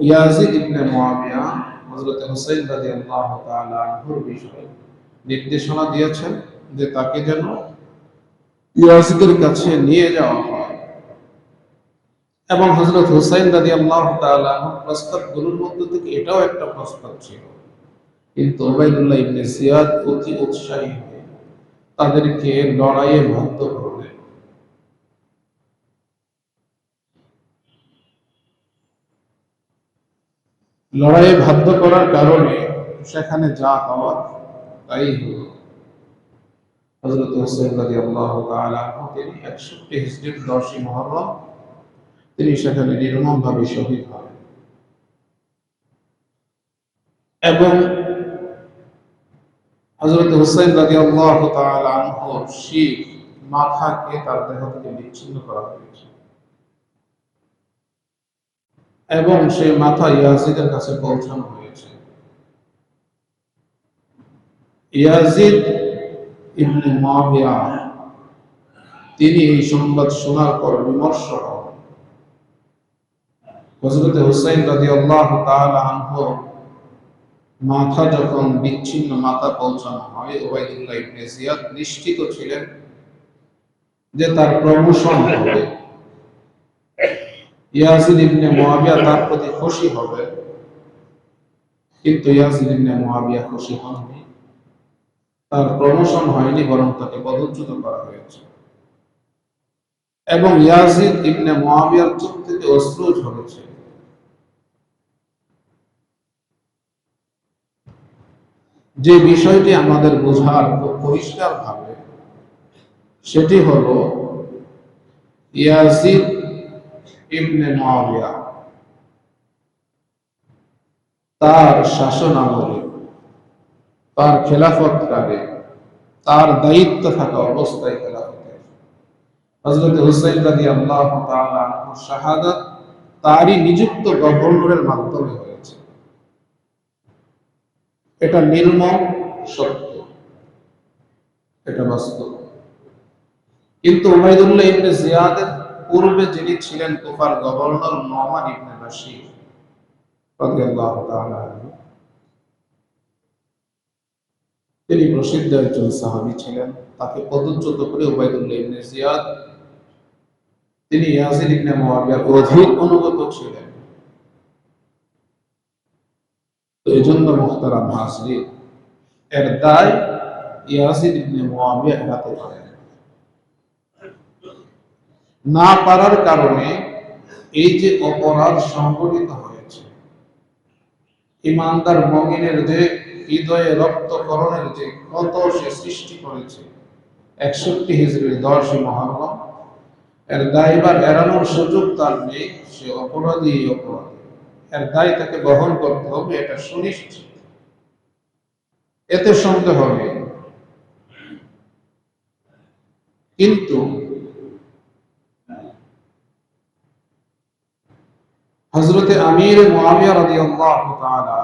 ইয়াজিদ ইবনে মুআবিয়া হযরত হুসাইন রাদিয়াল্লাহু তাআলা আনহুর বিষয়ে নির্দেশনা দিয়েছেন যে তাকে যেন ইয়াজিদের কাছে নিয়ে যাওয়া হয়, এবং হযরত হুসাইন রাদিয়াল্লাহু তাআলা আনহুর প্রস্তাবগুলোর মধ্যে থেকে এটাও একটা প্রস্তাব ছিল। কিন্তু উবাইদুল্লাহ ইবনে জিয়াদ অতি উৎসাহী হয়ে তাদেরকে লড়াইয়ে বাধ্য করলেন। লড়াইয়ে বাধ্য করার কারণে সেখানে যা হওয়ার তাই হলো। হযরত হুসাইন রাদিয়াল্লাহু তাআলা আনহু তিনি 61 হিজরির 10ই মুহররম তিনি সেখানে নির্মমভাবে শহীদ হন, এবং হযরত হুসাইন রাদিয়াল্লাহু তাআলা আনহুর শির, মাথাকে তার দেহ থেকে বিচ্ছিন্ন করা হয়েছে, এবং সেই মাথা ইয়াজিদের কাছে পৌঁছানো হয়েছে। ইয়াজিদ ইবনে মুআবিয়া তিনি এই সংবাদ শোনার পর বিমর্ষ হন। হযরত হুসাইন রাদিয়াল্লাহু তাআলা আনহু মাথা যখন বিচ্ছিন্ন মাথা পৌঁছানো হয়, উবাইদুল্লাহ ইবনে জিয়াদ নিশ্চিত ছিলেন যে তার প্রমোশন হবে, ইয়াজিদ ইবনে মুআবিয়া তার প্রতি খুশি হবে। কিন্তু ইয়াজিদ ইবনে মুআবিয়া খুশি হননি, তার প্রমোশন হয়নি, বরং তাকে পদচ্যুত করা হয়েছে, এবং ইয়াজিদ ইবনে মুআবিয়ার চোখ থেকে অশ্রু ঝরেছে। যে বিষয়টি আমাদের বোঝার খুব পরিষ্কার ভাবে, সেটি হলো ইয়াজিদ ইবনে মুআবিয়া তার শাসন আমলে, তার খেলাফতকালে, তার দায়িত্ব থাকা অবস্থায় খেলাফতের হযরত হুসাইন রাদিয়াল্লাহু তাআলা আনহুর শাহাদাত তারই নিযুক্ত গভর্নরের মাধ্যমে হয়েছে। এটা নির্মম সত্য, এটা বাস্তব। কিন্তু উবাইদুল্লাহ ইবনে জিয়াদের পূর্বে যিনি ছিলেন কুফার গভর্নর নোমান ইবনে বাশীর রাদিয়াল্লাহু তাআলা আনহু, তিনি প্রসিদ্ধ একজন সাহাবী ছিলেন। তাকে পদচ্যুত করে উবাইদুল্লাহ ইবনে জিয়াদ তিনি ইয়াজিদ ইবনে মুআবিয়ার অধিক অনুগত ছিলেন। তো এজন্য মুহতারাম হাজরিন, এর দায় ইয়াজিদ ইবনে মুয়াবিয়া হাতে পায়। না পারার কারণে এই যে অপরাধ সংঘটিত হয়েছে, ইমানদার মুমিনের যে হৃদয়ে রক্তকরণের যে ক্ষত সে সৃষ্টি করেছে 61 হিজরির 10 মুহররম, এর দায়ভার এড়ানোর সুযোগ তার নেই। সে অপরাধী, এর দায় তাকে বহন করতে হবে, এটা সুনিশ্চিত, এতে সন্দেহ নেই। কিন্তু হযরতে আমির মুয়াবিয়া রাদিয়াল্লাহু তাআলা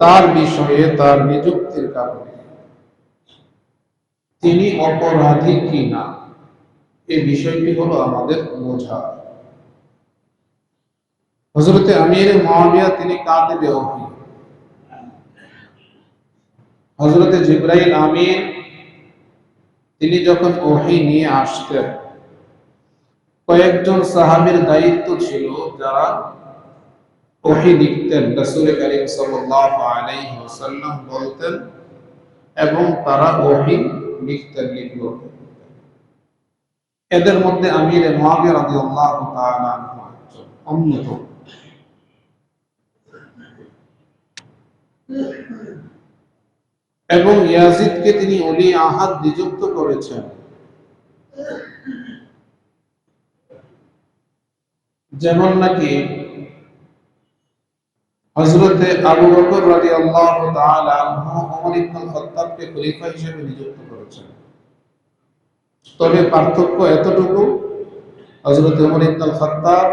তার বিষয়ে তার নিযুক্তির কারণে তিনি অপরাধী কিনা এই বিষয়টি হলো আমাদের বোঝা। হযরতে আমির মুয়াবিয়া তিনি কাতিবে ওহী, হযরতে জিবরাইল আমিন তিনি যখন ওহী নিয়ে আসতেন, কয়েকজন সাহাবীর দায়িত্ব ছিল যারা ওহী লিখতেন। রাসূল কারীম সাল্লাল্লাহু আলাইহি ওয়াসাল্লাম বলতেন এবং তারা ওহী লিখতেন, লিখল। এদের মধ্যে আমির মুয়াবিয়া রাদিয়াল্লাহু তাআলা অন্যতম। এবং ইয়াজিদকে তিনি ওলি আহাদ নিযুক্ত করেছেন, যেমন নাকি হযরতে আবু বকর রাদিয়াল্লাহু তাআলা আনহু ওমর ইবনে খাত্তাবকে খলিফা হিসেবে নিযুক্ত করেছেন। তবে পার্থক্য এতটুকু, হযরতে ওমর ইবনে খাত্তাব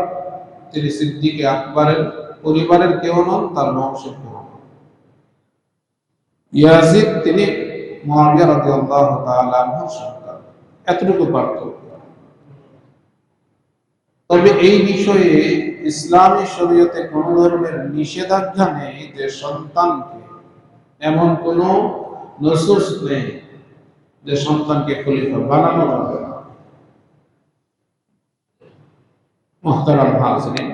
তিনি সিদ্দিকে আকবরের পরিবারের কেউ নন, তার বংশের কেউ নন। ইয়াজিদ তিনি মুয়াবিয়া রাদিয়াল্লাহু তাআলা আনহুর সন্তান, এতটুকু পার্থক্য। তবে এই বিষয়ে ইসলামী শরীয়তে কোন ধরনের নিষেধাজ্ঞা নেই যে সন্তানকে, এমন কোন নসুস নেই যে সন্তানকে খলিফা বানানো যাবে না। মুহতারাম হাজিরিন,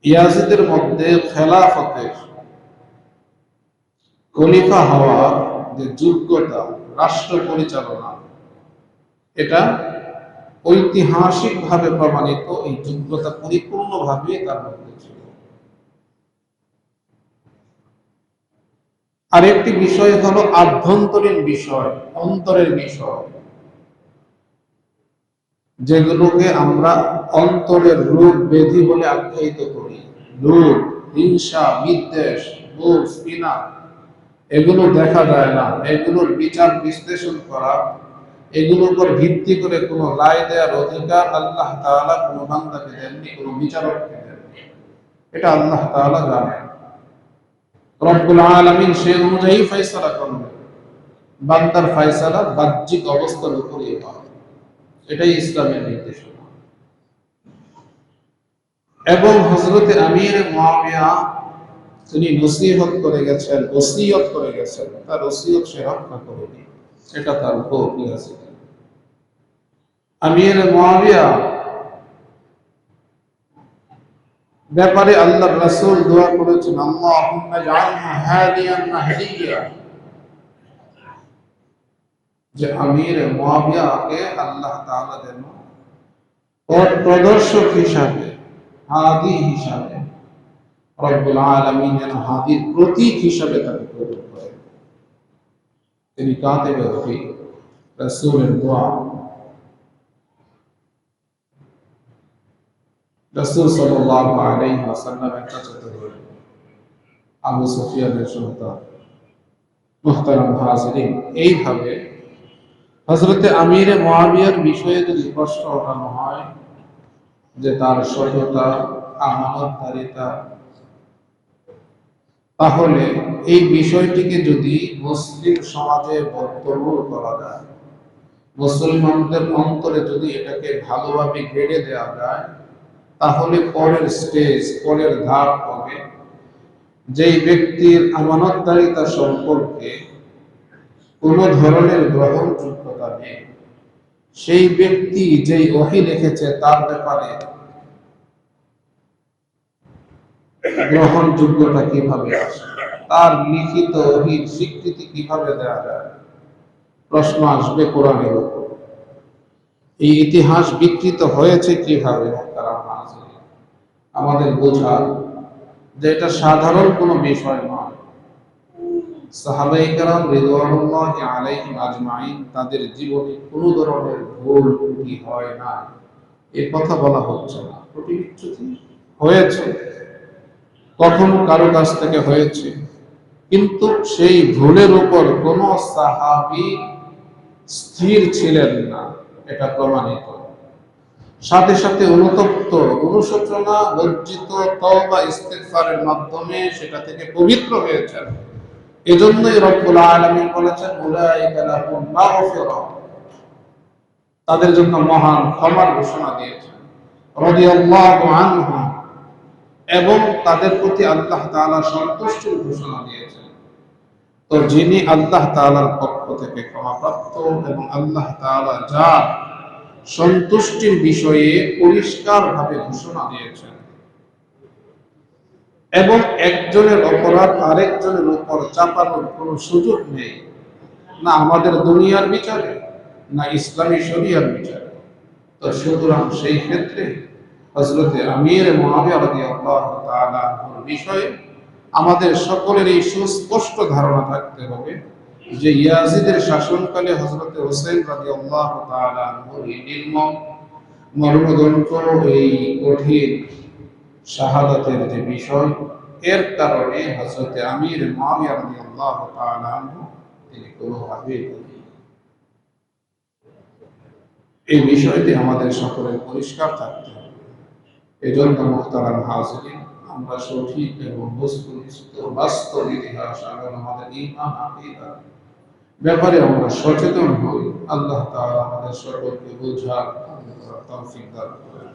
ইয়াজিদের মধ্যে খেলাফতের খলিফা হওয়ার যে যোগ্যতা, রাষ্ট্র পরিচালনা, এটা ঐতিহাসিকভাবে প্রমাণিত। এই যোগ্যতা পরিপূর্ণভাবে তার মধ্যে ছিল। আরেকটি বিষয় হলো আভ্যন্তরীণ বিষয়, অন্তরের বিষয়, যেগুলোকে আমরা অন্তরের রোগ ব্যাধি বলে আখ্যায়িত করি। লোভ, হিংসা, বিদ্বেষ, বোঝ, ঘৃণা, এগুলো দেখা যায় না। এগুলোর বিচার বিশ্লেষণ করা, এগুলোর উপর ভিত্তি করে কোনো রায় দেওয়ার অধিকার আল্লাহ তাআলা কোনো বান্দাকে দেননি, কোনো বিচারককে দেননি। এটা আল্লাহ তাআলা জানেন। রব্বুল আলামিন সে অনুযায়ী ফয়সালা করবেন। বান্দার ফয়সালা বাহ্যিক অবস্থার উপরই হয়, এটাই ইসলামের নির্দেশনা। এবং হযরতে আমির মুয়াবিয়া তিনি নসিহত করে গেছেন, ওসিয়ত করে গেছেন, তার ওসিয়ত সে রক্ষা করেনি, এটা তার ভুল আছে। আমির মুয়াবিয়া ব্যাপারে আল্লাহর রাসূল দোয়া করেছেন, আল্লাহুম্মা জাআলহু হাদিয়ান মাহদিয়া, যে আমির মুয়াবিয়াকে আল্লাহ তাআলা যেন পথ প্রদর্শক হিসাবে, হাদি হিসাবে, রব্বুল আলামিন যেন হাদির প্রতীক হিসাবে তাকে কবুল করেন। তিনি কাতিবে ওহী, রাসূলের দোয়া। রাসূল সাল্লাল্লাহু আলাইহি ওয়াসাল্লামের কাছে আবু সুফিয়ানের সন্তান। মুহতারাম হাজিরিন, এইভাবে হযরতে আমির মুয়াবিয়ার বিষয়ে যদি প্রশ্ন ওঠানো হয় যে তার সততা, আমানতদারিতা, তাহলে এই বিষয়টিকে যদি মুসলিম সমাজে বর্তমান করা যায়, মুসলমানদের অন্তরে যদি এটাকে ভালোভাবে গেড়ে দেওয়া যায়, তাহলে পরের স্টেজ, পরের ধাপ হবে যেই ব্যক্তির আমানতদারিতা সম্পর্কে কোনো ধরনের গ্রহণযোগ্যতা নেই, সেই ব্যক্তি যেই ওহী লিখেছে তার ব্যাপারে গ্রহণযোগ্যতা কিভাবে আসে, তার লিখিত ওহীর স্বীকৃতি কিভাবে দেওয়া যায়, প্রশ্ন আসবে কোরআনের উপর। এই ইতিহাস বিকৃত হয়েছে কিভাবে, আমাদের বোঝা যে এটা সাধারণ কোনো বিষয় নয়। সাহাবায়ে কেরাম রিদওয়ানুল্লাহি আলাইহিম আজমাইন তাদের জীবনে কোনো ধরনের ভুল ত্রুটি হয় না, এ কথা বলা হচ্ছে না। ত্রুটি বিচ্যুতি হয়েছে, কখনো কারো কাছ থেকে হয়েছে, কিন্তু সেই ভুলের উপর কোনো সাহাবী স্থির ছিলেন না, এটা প্রমাণিত। সাথে সাথে অনুতপ্ত, অনুশোচনা, লজ্জিত, তওবা ইস্তিগফারের মাধ্যমে সেটা থেকে পবিত্র হয়েছেন। এজন্যই রব্বুল আলামিন বলেছেন উলাইকা লাহুম মাগফিরা, তাদের জন্য মহান ক্ষমার ঘোষণা দিয়েছেন। রাদিয়াল্লাহু আনহুম, এবং তাদের প্রতি আল্লাহ তাআলা সন্তুষ্টির ঘোষণা দিয়েছেন। তো যিনি আল্লাহ তাআলার পক্ষ থেকে ক্ষমাপ্রাপ্ত এবং আল্লাহ তাআলা যার সন্তুষ্টির বিষয়ে পরিষ্কারভাবে ঘোষণা দিয়েছেন, এবং একজনের অপরাধ আরেকজনের উপর চাপানোর কোনো সুযোগ নেই, না আমাদের দুনিয়ার বিচারে, না ইসলামী শরিয়ার বিচারে। তো সুতরাং সেই ক্ষেত্রে হযরতে আমির মুআবিয়া রাদিয়াল্লাহু তাআলা আনহুর বিষয়ে আমাদের সকলের এই সুস্পষ্ট ধারণা থাকতে হবে যে ইয়াজিদের শাসনকালে হযরতে হুসাইন রাদিয়াল্লাহু তাআলা আনহুর এই নির্মম মর্মদন্ত এই কঠিন শাহাদাতের যে বিষয়, এর কারণে হযরতে আমির মুআবিয়া রাদিয়াল্লাহু তাআলা আনহু তিনি কোনোভাবে, এই বিষয়টি আমাদের সকলের পরিষ্কার থাকতে হবে। এজন্য মুহতারাম হাজিরিন, আমরা সঠিক এবং বস্তুনিষ্ঠ বাস্তব ইতিহাস এবং আমাদের ঈমান আকীদার ব্যাপারে আমরা সচেতন হই। আল্লাহ তাআলা আমাদের সকলকে বোঝার তৌফিক দান করেন।